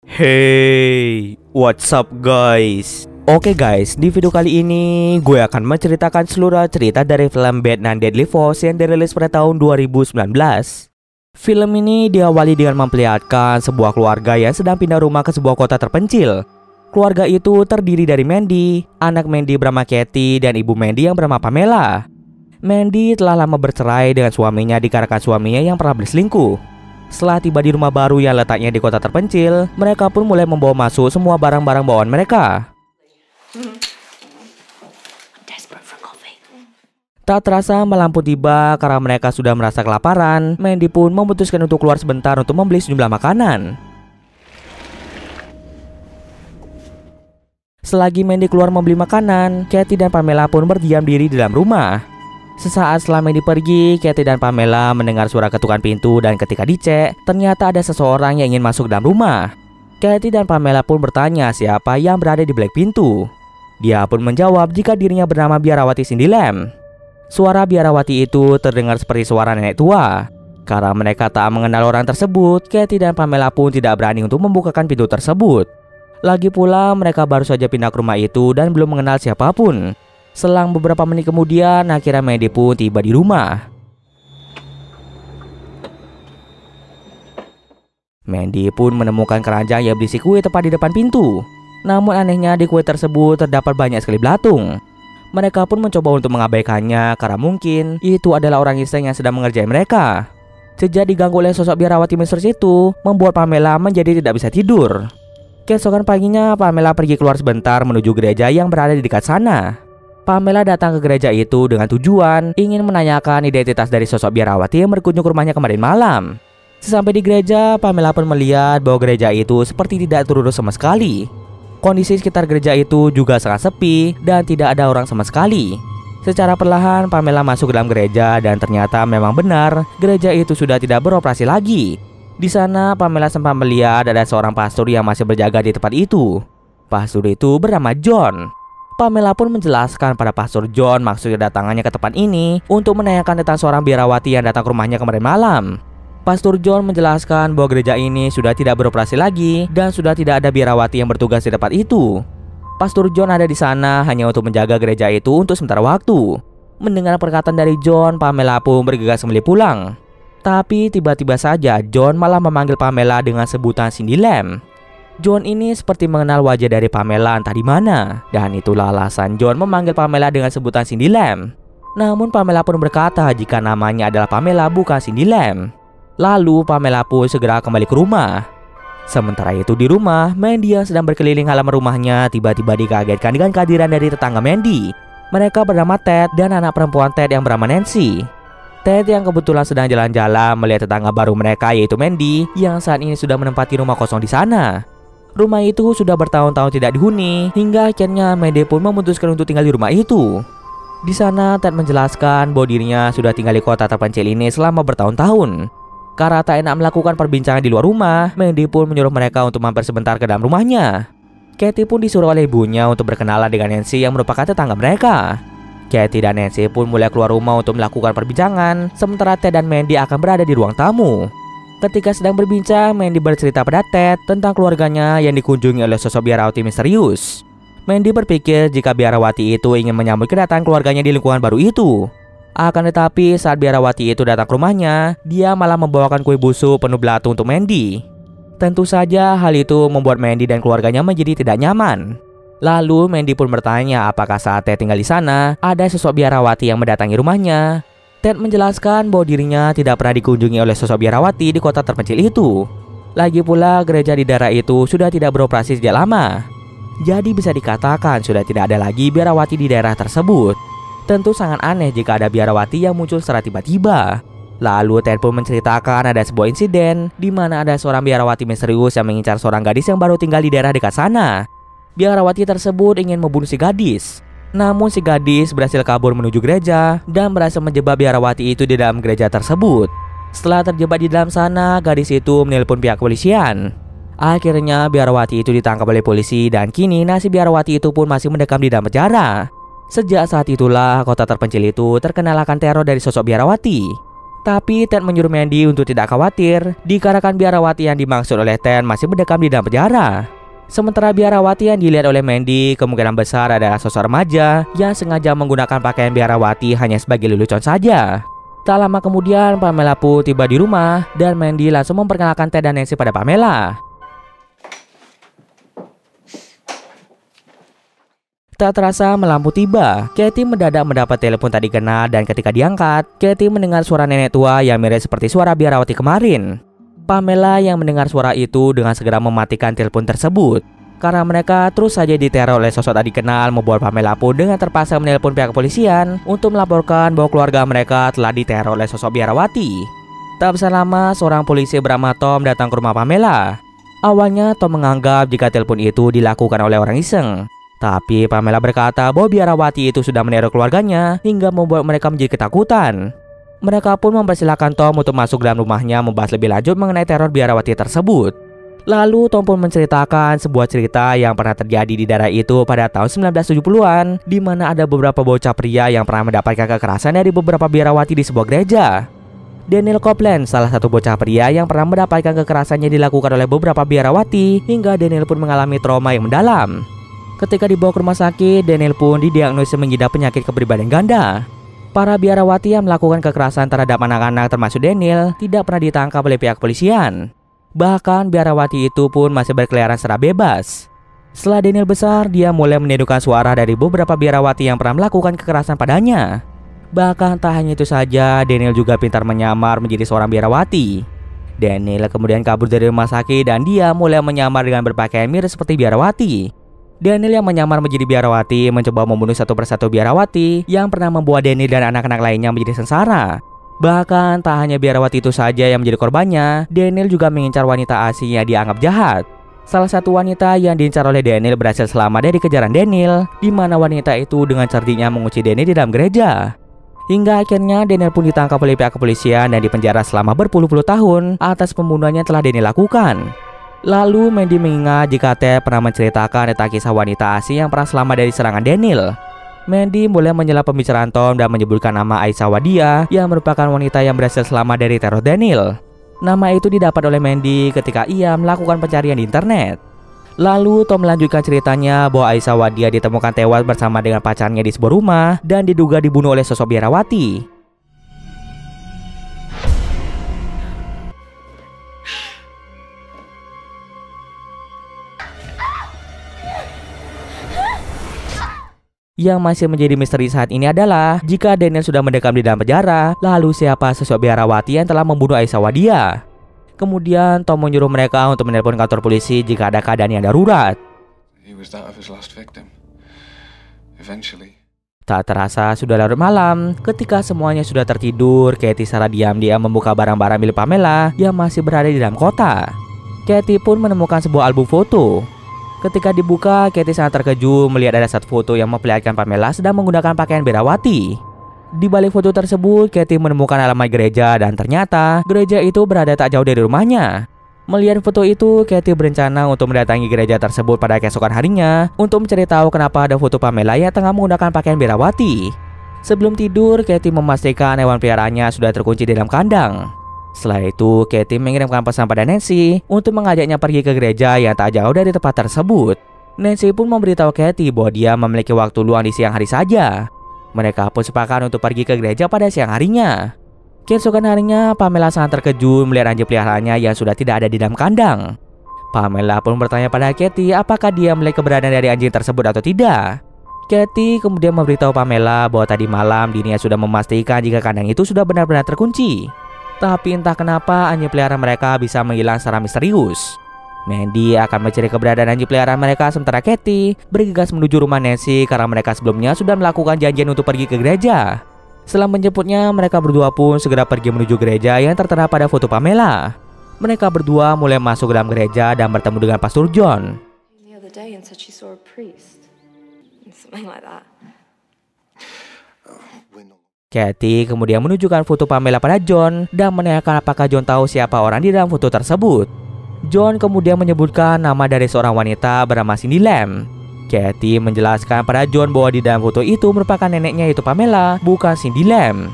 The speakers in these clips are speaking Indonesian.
Hey, what's up guys? Oke guys, di video kali ini gue akan menceritakan seluruh cerita dari film Batman Deadly Force yang dirilis pada tahun 2019. Film ini diawali dengan memperlihatkan sebuah keluarga yang sedang pindah rumah ke sebuah kota terpencil. Keluarga itu terdiri dari Mandy, anak Mandy bernama Katie, dan ibu Mandy yang bernama Pamela. Mandy telah lama bercerai dengan suaminya dikarenakan suaminya yang pernah berselingkuh. Setelah tiba di rumah baru yang letaknya di kota terpencil, mereka pun mulai membawa masuk semua barang-barang bawaan mereka. Tak terasa malam pun tiba karena mereka sudah merasa kelaparan. Mandy pun memutuskan untuk keluar sebentar untuk membeli sejumlah makanan. Selagi Mandy keluar membeli makanan, Katie dan Pamela pun berdiam diri di dalam rumah. Sesaat setelah Mandy pergi, Katie dan Pamela mendengar suara ketukan pintu dan ketika dicek, ternyata ada seseorang yang ingin masuk dalam rumah. Katie dan Pamela pun bertanya siapa yang berada di balik pintu. Dia pun menjawab jika dirinya bernama Biarawati Cindy Lam. Suara Biarawati itu terdengar seperti suara nenek tua. Karena mereka tak mengenal orang tersebut, Katie dan Pamela pun tidak berani untuk membukakan pintu tersebut. Lagi pula mereka baru saja pindah ke rumah itu dan belum mengenal siapapun. Selang beberapa menit kemudian, akhirnya Mandy pun tiba di rumah. Mandy pun menemukan keranjang yang berisi kue tepat di depan pintu. Namun anehnya di kue tersebut terdapat banyak sekali belatung. Mereka pun mencoba untuk mengabaikannya karena mungkin itu adalah orang iseng yang sedang mengerjai mereka. Sejak diganggu oleh sosok Biarawati misterius itu, membuat Pamela menjadi tidak bisa tidur. Keesokan paginya, Pamela pergi keluar sebentar menuju gereja yang berada di dekat sana. Pamela datang ke gereja itu dengan tujuan ingin menanyakan identitas dari sosok Biarawati yang berkunjung ke rumahnya kemarin malam. Sesampai di gereja, Pamela pun melihat bahwa gereja itu seperti tidak terurus sama sekali. Kondisi sekitar gereja itu juga sangat sepi dan tidak ada orang sama sekali. Secara perlahan, Pamela masuk ke dalam gereja dan ternyata memang benar gereja itu sudah tidak beroperasi lagi. Di sana, Pamela sempat melihat ada seorang pastor yang masih berjaga di tempat itu. Pastor itu bernama John. Pamela pun menjelaskan pada Pastor John maksud kedatangannya ke tempat ini untuk menanyakan tentang seorang Biarawati yang datang ke rumahnya kemarin malam. Pastor John menjelaskan bahwa gereja ini sudah tidak beroperasi lagi dan sudah tidak ada Biarawati yang bertugas di tempat itu. Pastor John ada di sana hanya untuk menjaga gereja itu untuk sementara waktu. Mendengar perkataan dari John, Pamela pun bergegas kembali pulang. Tapi tiba-tiba saja John malah memanggil Pamela dengan sebutan Cindy Lam. John ini seperti mengenal wajah dari Pamela entah di mana, dan itulah alasan John memanggil Pamela dengan sebutan Cindy Lam. Namun Pamela pun berkata jika namanya adalah Pamela bukan Cindy Lam. Lalu Pamela pun segera kembali ke rumah. Sementara itu di rumah, Mandy yang sedang berkeliling halaman rumahnya tiba-tiba dikagetkan dengan kehadiran dari tetangga Mandy. Mereka bernama Ted dan anak perempuan Ted yang bernama Nancy. Ted yang kebetulan sedang jalan-jalan melihat tetangga baru mereka yaitu Mandy yang saat ini sudah menempati rumah kosong di sana. Rumah itu sudah bertahun-tahun tidak dihuni, hingga akhirnya Mandy pun memutuskan untuk tinggal di rumah itu. Di sana, Ted menjelaskan bahwa dirinya sudah tinggal di kota terpencil ini selama bertahun-tahun. Karena tak enak melakukan perbincangan di luar rumah, Mandy pun menyuruh mereka untuk mampir sebentar ke dalam rumahnya. Katie pun disuruh oleh ibunya untuk berkenalan dengan Nancy yang merupakan tetangga mereka. Katie dan Nancy pun mulai keluar rumah untuk melakukan perbincangan, sementara Ted dan Mandy akan berada di ruang tamu. Ketika sedang berbincang, Mandy bercerita pada Ted tentang keluarganya yang dikunjungi oleh sosok Biarawati misterius. Mandy berpikir jika Biarawati itu ingin menyambut kedatangan keluarganya di lingkungan baru itu. Akan tetapi saat Biarawati itu datang ke rumahnya, dia malah membawakan kue busuk penuh belatung untuk Mandy. Tentu saja hal itu membuat Mandy dan keluarganya menjadi tidak nyaman. Lalu Mandy pun bertanya apakah saat Ted tinggal di sana ada sosok Biarawati yang mendatangi rumahnya. Ted menjelaskan bahwa dirinya tidak pernah dikunjungi oleh sosok Biarawati di kota terpencil itu. Lagi pula gereja di daerah itu sudah tidak beroperasi sejak lama. Jadi bisa dikatakan sudah tidak ada lagi Biarawati di daerah tersebut. Tentu sangat aneh jika ada Biarawati yang muncul secara tiba-tiba. Lalu Ted pun menceritakan ada sebuah insiden di mana ada seorang Biarawati misterius yang mengincar seorang gadis yang baru tinggal di daerah dekat sana. Biarawati tersebut ingin membunuh si gadis. Namun si gadis berhasil kabur menuju gereja dan berhasil menjebak Biarawati itu di dalam gereja tersebut. Setelah terjebak di dalam sana, gadis itu menelpon pihak kepolisian. Akhirnya Biarawati itu ditangkap oleh polisi dan kini nasib Biarawati itu pun masih mendekam di dalam penjara. Sejak saat itulah kota terpencil itu terkenal akan teror dari sosok Biarawati. Tapi Ted menyuruh Mandy untuk tidak khawatir, dikarenakan biarawati yang dimaksud oleh Ted masih mendekam di dalam penjara. Sementara biarawati yang dilihat oleh Mandy kemungkinan besar adalah sosok remaja yang sengaja menggunakan pakaian biarawati hanya sebagai lelucon saja. Tak lama kemudian Pamela pun tiba di rumah dan Mandy langsung memperkenalkan Ted dan Nancy pada Pamela. Tak terasa malam tiba, Katie mendadak mendapat telepon tak dikenal dan ketika diangkat, Katie mendengar suara nenek tua yang mirip seperti suara biarawati kemarin. Pamela yang mendengar suara itu dengan segera mematikan telepon tersebut. Karena mereka terus saja diteror oleh sosok tak dikenal, membuat Pamela pun dengan terpaksa menelpon pihak kepolisian untuk melaporkan bahwa keluarga mereka telah diteror oleh sosok biarawati. Tak berselang lama, seorang polisi bernama Tom datang ke rumah Pamela. Awalnya Tom menganggap jika telepon itu dilakukan oleh orang iseng. Tapi Pamela berkata bahwa biarawati itu sudah meneror keluarganya hingga membuat mereka menjadi ketakutan. Mereka pun mempersilahkan Tom untuk masuk dalam rumahnya membahas lebih lanjut mengenai teror biarawati tersebut. Lalu Tom pun menceritakan sebuah cerita yang pernah terjadi di daerah itu pada tahun 1970-an, di mana ada beberapa bocah pria yang pernah mendapatkan kekerasan dari beberapa biarawati di sebuah gereja. Daniel Copeland, salah satu bocah pria yang pernah mendapatkan kekerasannya dilakukan oleh beberapa biarawati, hingga Daniel pun mengalami trauma yang mendalam. Ketika dibawa ke rumah sakit, Daniel pun didiagnosis mengidap penyakit kepribadian ganda. Para biarawati yang melakukan kekerasan terhadap anak-anak termasuk Daniel tidak pernah ditangkap oleh pihak kepolisian. Bahkan biarawati itu pun masih berkeliaran secara bebas. Setelah Daniel besar, dia mulai menirukan suara dari beberapa biarawati yang pernah melakukan kekerasan padanya. Bahkan tak hanya itu saja, Daniel juga pintar menyamar menjadi seorang biarawati. Daniel kemudian kabur dari rumah sakit dan dia mulai menyamar dengan berpakaian mirip seperti biarawati. Daniel yang menyamar menjadi biarawati mencoba membunuh satu persatu biarawati yang pernah membuat Daniel dan anak-anak lainnya menjadi sengsara. Bahkan tak hanya biarawati itu saja yang menjadi korbannya, Daniel juga mengincar wanita asing yang dianggap jahat. Salah satu wanita yang diincar oleh Daniel berhasil selamat dari kejaran Daniel, di mana wanita itu dengan cerdiknya mengunci Daniel di dalam gereja. Hingga akhirnya Daniel pun ditangkap oleh pihak kepolisian dan dipenjara selama berpuluh-puluh tahun atas pembunuhan yang telah Daniel lakukan. Lalu Mandy mengingat jika Ted pernah menceritakan tentang kisah wanita asing yang pernah selamat dari serangan Daniel. Mandy mulai menyela pembicaraan Tom dan menyebutkan nama Aisha Wadia yang merupakan wanita yang berhasil selamat dari teror Daniel. Nama itu didapat oleh Mandy ketika ia melakukan pencarian di internet. Lalu Tom melanjutkan ceritanya bahwa Aisha Wadia ditemukan tewas bersama dengan pacarnya di sebuah rumah dan diduga dibunuh oleh sosok biarawati. Yang masih menjadi misteri saat ini adalah jika Daniel sudah mendekam di dalam penjara, lalu siapa sosok biarawati yang telah membunuh Aisha Wadia? Kemudian Tom menyuruh mereka untuk menelpon kantor polisi jika ada keadaan yang darurat. Tak terasa sudah larut malam. Ketika semuanya sudah tertidur, Katie secara diam-diam membuka barang-barang milik Pamela yang masih berada di dalam kota. Katie pun menemukan sebuah album foto. Ketika dibuka, Katie sangat terkejut melihat ada satu foto yang memperlihatkan Pamela sedang menggunakan pakaian biarawati. Di balik foto tersebut, Katie menemukan alamat gereja dan ternyata gereja itu berada tak jauh dari rumahnya. Melihat foto itu, Katie berencana untuk mendatangi gereja tersebut pada keesokan harinya untuk mencari tahu kenapa ada foto Pamela yang tengah menggunakan pakaian biarawati. Sebelum tidur, Katie memastikan hewan peliharaannya sudah terkunci di dalam kandang. Setelah itu, Katie mengirimkan pesan pada Nancy untuk mengajaknya pergi ke gereja yang tak jauh dari tempat tersebut. Nancy pun memberitahu Katie bahwa dia memiliki waktu luang di siang hari saja. Mereka pun sepakat untuk pergi ke gereja pada siang harinya. Keesokan harinya, Pamela sangat terkejut melihat anjing peliharaannya yang sudah tidak ada di dalam kandang. Pamela pun bertanya pada Katie apakah dia melihat keberadaan dari anjing tersebut atau tidak. Katie kemudian memberitahu Pamela bahwa tadi malam dirinya sudah memastikan jika kandang itu sudah benar-benar terkunci. Tapi entah kenapa anjing peliharaan mereka bisa menghilang secara misterius. Mandy akan mencari keberadaan anjing peliharaan mereka sementara Katie bergegas menuju rumah Nancy karena mereka sebelumnya sudah melakukan janjian untuk pergi ke gereja. Setelah menjemputnya, mereka berdua pun segera pergi menuju gereja yang tertera pada foto Pamela. Mereka berdua mulai masuk ke dalam gereja dan bertemu dengan Pastor John. Katie kemudian menunjukkan foto Pamela pada John dan menanyakan apakah John tahu siapa orang di dalam foto tersebut. John kemudian menyebutkan nama dari seorang wanita bernama Cindy Lam. Katie menjelaskan pada John bahwa di dalam foto itu merupakan neneknya yaitu Pamela, bukan Cindy Lam.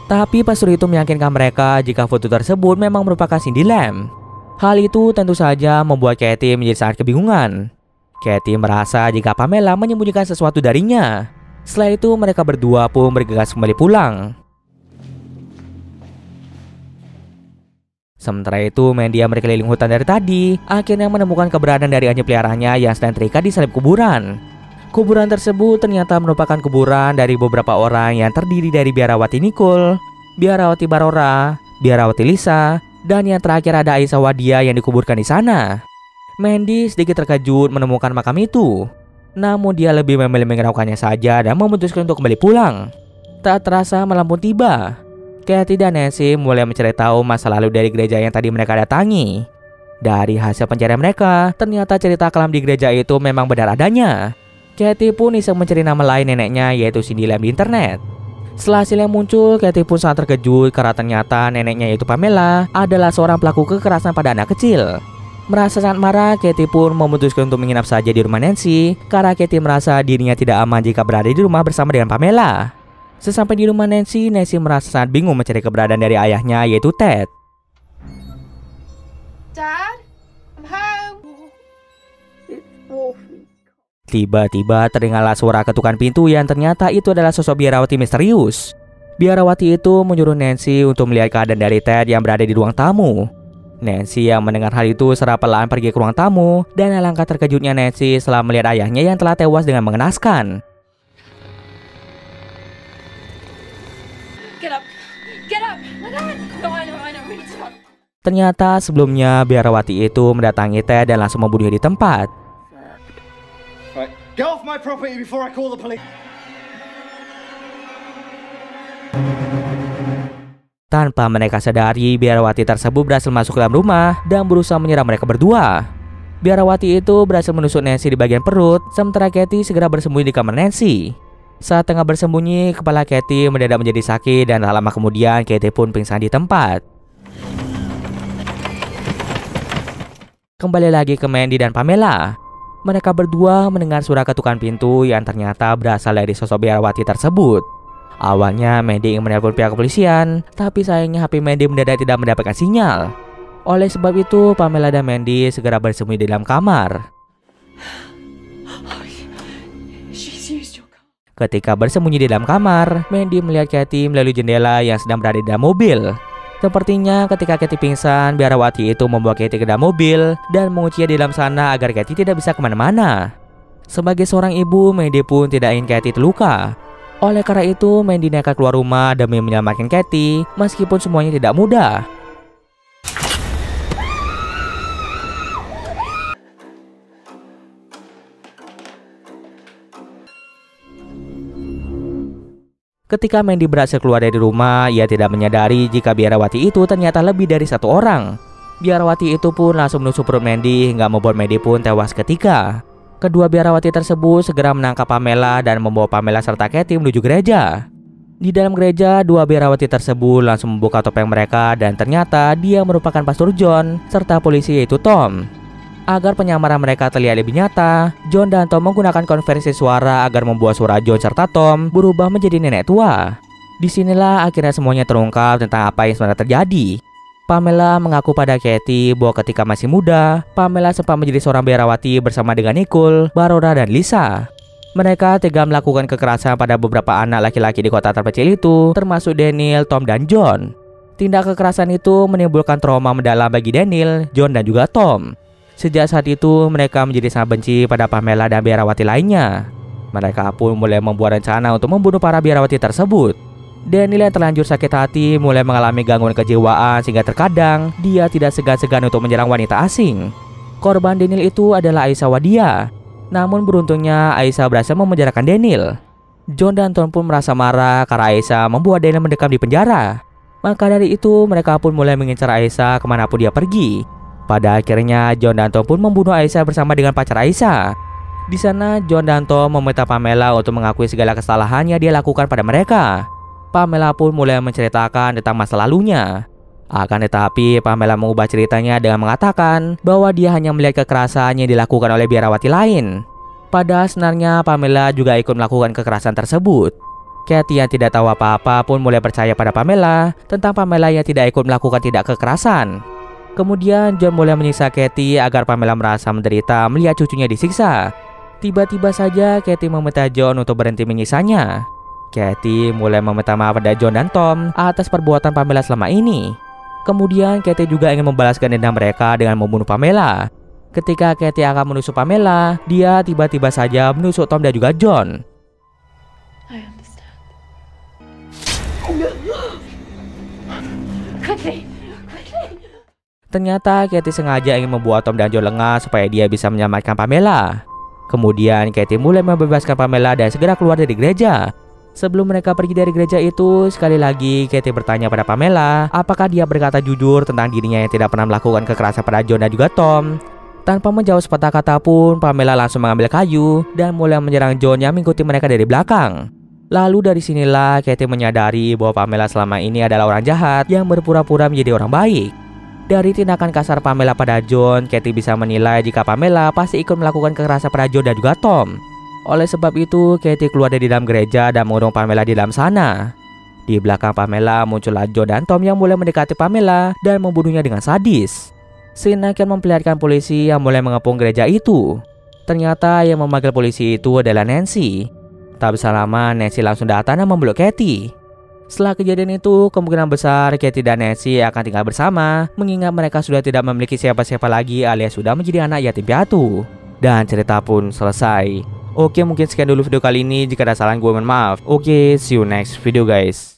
Tapi pastor itu meyakinkan mereka jika foto tersebut memang merupakan Cindy Lam. Hal itu tentu saja membuat Katie menjadi sangat kebingungan. Katie merasa jika Pamela menyembunyikan sesuatu darinya. Setelah itu mereka berdua pun bergegas kembali pulang. Sementara itu, Mandy yang berkeliling hutan dari tadi akhirnya menemukan keberadaan dari anjing peliharaannya yang sedang terikat di salib kuburan. Kuburan tersebut ternyata merupakan kuburan dari beberapa orang yang terdiri dari biarawati Nicole, biarawati Barora, biarawati Lisa, dan yang terakhir ada Aisyah Wadia yang dikuburkan di sana. Mandy sedikit terkejut menemukan makam itu. Namun dia lebih memilih mengeraukannya saja dan memutuskan untuk kembali pulang. Tak terasa malam pun tiba. Katie dan Nancy mulai mencari tahu masa lalu dari gereja yang tadi mereka datangi. Dari hasil pencarian mereka, ternyata cerita kelam di gereja itu memang benar adanya. Katie pun iseng mencari nama lain neneknya, yaitu Cindy Lam di internet. Setelah hasilnya muncul, Katie pun sangat terkejut karena ternyata neneknya yaitu Pamela adalah seorang pelaku kekerasan pada anak kecil. Merasa sangat marah, Katie pun memutuskan untuk menginap saja di rumah Nancy karena Katie merasa dirinya tidak aman jika berada di rumah bersama dengan Pamela. Sesampai di rumah Nancy merasa sangat bingung mencari keberadaan dari ayahnya yaitu Ted. Dad, I'm home. Tiba-tiba terdengarlah suara ketukan pintu yang ternyata itu adalah sosok biarawati misterius. Biarawati itu menyuruh Nancy untuk melihat keadaan dari Ted yang berada di ruang tamu. Nancy yang mendengar hal itu secara pelan pergi ke ruang tamu, dan alangkah terkejutnya Nancy setelah melihat ayahnya yang telah tewas dengan mengenaskan. Get up. No, I know. Stop. Ternyata sebelumnya biarawati itu mendatangi Ted dan langsung membunuhnya di tempat. Right, get off my property before I call the police. Tanpa mereka sadari, biarawati tersebut berhasil masuk ke dalam rumah dan berusaha menyerang mereka berdua. Biarawati itu berhasil menusuk Nancy di bagian perut, sementara Katie segera bersembunyi di kamar Nancy. Saat tengah bersembunyi, kepala Katie mendadak menjadi sakit dan tak lama kemudian Katie pun pingsan di tempat. Kembali lagi ke Mandy dan Pamela. Mereka berdua mendengar suara ketukan pintu yang ternyata berasal dari sosok biarawati tersebut. Awalnya Mandy ingin menelpon pihak kepolisian, tapi sayangnya HP Mandy mendadak tidak mendapatkan sinyal. Oleh sebab itu, Pamela dan Mandy segera bersembunyi di dalam kamar. Ketika bersembunyi di dalam kamar, Mandy melihat Katie melalui jendela yang sedang berada di dalam mobil. Sepertinya ketika Katie pingsan, biarawati itu membawa Katie ke dalam mobil dan menguncinya di dalam sana agar Katie tidak bisa kemana-mana. Sebagai seorang ibu, Mandy pun tidak ingin Katie terluka. Oleh karena itu, Mandy nekat keluar rumah demi menyelamatkan Katie, meskipun semuanya tidak mudah. Ketika Mandy berhasil keluar dari rumah, ia tidak menyadari jika biarawati itu ternyata lebih dari satu orang. Biarawati itu pun langsung menusuk perut Mandy hingga membuat Mandy pun tewas seketika. Kedua biarawati tersebut segera menangkap Pamela dan membawa Pamela serta Katie menuju gereja. Di dalam gereja, dua biarawati tersebut langsung membuka topeng mereka dan ternyata dia merupakan Pastor John serta polisi yaitu Tom. Agar penyamaran mereka terlihat lebih nyata, John dan Tom menggunakan konversi suara agar membuat suara John serta Tom berubah menjadi nenek tua. Disinilah akhirnya semuanya terungkap tentang apa yang sebenarnya terjadi. Pamela mengaku pada Katie bahwa ketika masih muda, Pamela sempat menjadi seorang biarawati bersama dengan Nicole, Barora, dan Lisa. Mereka tega melakukan kekerasan pada beberapa anak laki-laki di kota terpencil itu, termasuk Daniel, Tom, dan John. Tindak kekerasan itu menimbulkan trauma mendalam bagi Daniel, John, dan juga Tom. Sejak saat itu, mereka menjadi sangat benci pada Pamela dan biarawati lainnya. Mereka pun mulai membuat rencana untuk membunuh para biarawati tersebut. Daniel yang terlanjur sakit hati mulai mengalami gangguan kejiwaan sehingga terkadang dia tidak segan-segan untuk menyerang wanita asing. Korban Daniel itu adalah Aisyah Wadia. Namun beruntungnya Aisyah berhasil memenjarakan Daniel. John dan Tom pun merasa marah karena Aisyah membuat Daniel mendekam di penjara. Maka dari itu mereka pun mulai mengincar Aisyah kemanapun dia pergi. Pada akhirnya John dan Tom pun membunuh Aisyah bersama dengan pacar Aisyah. Di sana John dan Tom meminta Pamela untuk mengakui segala kesalahan yang dia lakukan pada mereka. Pamela pun mulai menceritakan tentang masa lalunya. Akan tetapi Pamela mengubah ceritanya dengan mengatakan bahwa dia hanya melihat kekerasan yang dilakukan oleh biarawati lain. Padahal sebenarnya Pamela juga ikut melakukan kekerasan tersebut. Katie yang tidak tahu apa-apa pun mulai percaya pada Pamela tentang Pamela yang tidak ikut melakukan tindak kekerasan. Kemudian John mulai menyiksa Katie agar Pamela merasa menderita melihat cucunya disiksa. Tiba-tiba saja Katie meminta John untuk berhenti menyiksanya. Katie mulai meminta maaf pada John dan Tom atas perbuatan Pamela selama ini. Kemudian Katie juga ingin membalaskan dendam mereka dengan membunuh Pamela. Ketika Katie akan menusuk Pamela, dia tiba-tiba saja menusuk Tom dan juga John. I understand. Quickly! Ternyata Katie sengaja ingin membuat Tom dan John lengah supaya dia bisa menyelamatkan Pamela. Kemudian Katie mulai membebaskan Pamela dan segera keluar dari gereja. Sebelum mereka pergi dari gereja itu, sekali lagi Katie bertanya pada Pamela apakah dia berkata jujur tentang dirinya yang tidak pernah melakukan kekerasan pada John dan juga Tom. Tanpa menjawab sepatah kata pun, Pamela langsung mengambil kayu dan mulai menyerang John yang mengikuti mereka dari belakang. Lalu dari sinilah Katie menyadari bahwa Pamela selama ini adalah orang jahat yang berpura-pura menjadi orang baik. Dari tindakan kasar Pamela pada John, Katie bisa menilai jika Pamela pasti ikut melakukan kekerasan pada John dan juga Tom. Oleh sebab itu, Katie keluar dari dalam gereja dan mengurung Pamela di dalam sana. Di belakang Pamela muncullah John dan Tom yang mulai mendekati Pamela dan membunuhnya dengan sadis. Scene akan memperlihatkan polisi yang mulai mengepung gereja itu. Ternyata yang memanggil polisi itu adalah Nancy. Tak bisa lama, Nancy langsung datang dan memeluk Katie. Setelah kejadian itu, kemungkinan besar Katie dan Nancy akan tinggal bersama, mengingat mereka sudah tidak memiliki siapa-siapa lagi alias sudah menjadi anak yatim piatu. Dan cerita pun selesai. Oke, mungkin sekian dulu video kali ini. Jika ada salah, gue mohon maaf. Oke, see you next video guys.